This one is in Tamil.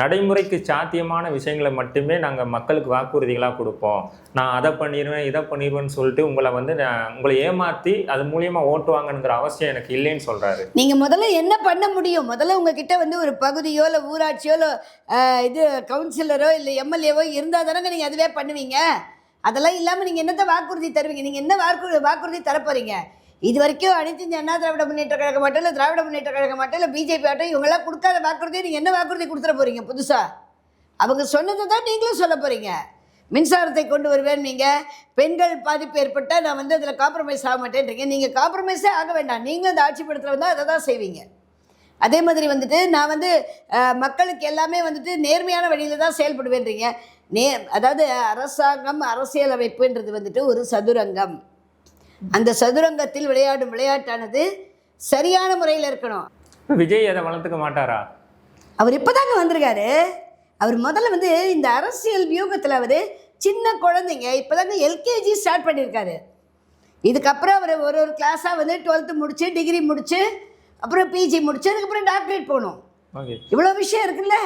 நடைமுறைக்கு சாத்தியமான விஷயங்களை மட்டுமே நாங்கள் மக்களுக்கு வாக்குறுதிகளாக கொடுப்போம். நான் அதை பண்ணிடுவேன் இதை பண்ணிடுவேன்னு சொல்லிட்டு உங்களை ஏமாற்றி அது மூலியமாக ஓட்டுவாங்கங்கிற அவசியம் எனக்கு இல்லைன்னு சொல்கிறாரு. நீங்கள் முதல்ல என்ன பண்ண முடியும்? முதல்ல உங்ககிட்ட ஒரு பகுதியோ இல்லை ஊராட்சியோ இல்லை இது கவுன்சிலரோ இல்லை எம்எல்ஏவோ இருந்தால் தானங்க நீங்கள் அதுவே பண்ணுவீங்க. அதெல்லாம் இல்லாமல் நீங்கள் என்னத்தை வாக்குறுதி தருவீங்க? நீங்கள் என்ன வாக்குறுதி தரப்போறீங்க? இது வரைக்கும் அனைத்து இந்திய அண்ணா திராவிட முன்னேற்ற கழகம் மட்டும் இல்லை, திராவிட முன்னேற்ற கழகம் மட்டும் இல்லை, பிஜேபி ஆட்டம் இவங்கெல்லாம் கொடுக்காத வாக்குறுதியை நீங்கள் என்ன வாக்குறுதி கொடுத்துட போகிறீங்க புதுசாக? அவங்க சொன்னதை தான் நீங்களும் சொல்ல போகிறீங்க. மின்சாரத்தை கொண்டு வருவேன், நீங்கள் பெண்கள் பாதிப்பு ஏற்பட்டால் நான் அதில் காம்ப்ரமைஸ் ஆக மாட்டேன்றீங்க. நீங்கள் காம்ப்ரமைஸே ஆக வேண்டாம், நீங்களும் அந்த ஆட்சி படத்தில் வந்தால் அதை தான் செய்வீங்க. அதே மாதிரி நான் மக்களுக்கு எல்லாமே நேர்மையான வழியில் தான் செயல்படுவேன்றீங்க. அதாவது அரசாங்கம் அரசியல் அமைப்புன்றது ஒரு சதுரங்கம். அந்த சதுரங்கத்தில் விளையாடும் விளையாட்டானது சரியான முறையில் இருக்கணும். விஜய் அதை வளர்த்துக்க மாட்டாரா? அவர் இப்போதாங்க வந்திருக்காரு. அவர் முதல்ல இந்த அரசியல் வியூகத்தில் சின்ன குழந்தைங்க இப்போதாங்க எல்கேஜி ஸ்டார்ட் பண்ணியிருக்காரு. இதுக்கப்புறம் அவர் ஒரு கிளாஸாக 12th முடிச்சு, டிகிரி முடிச்சு, அப்புறம் பிஜி முடிச்சு, அதுக்கப்புறம் டாக்டரேட் போகணும். இவ்வளோ விஷயம் இருக்குல்ல.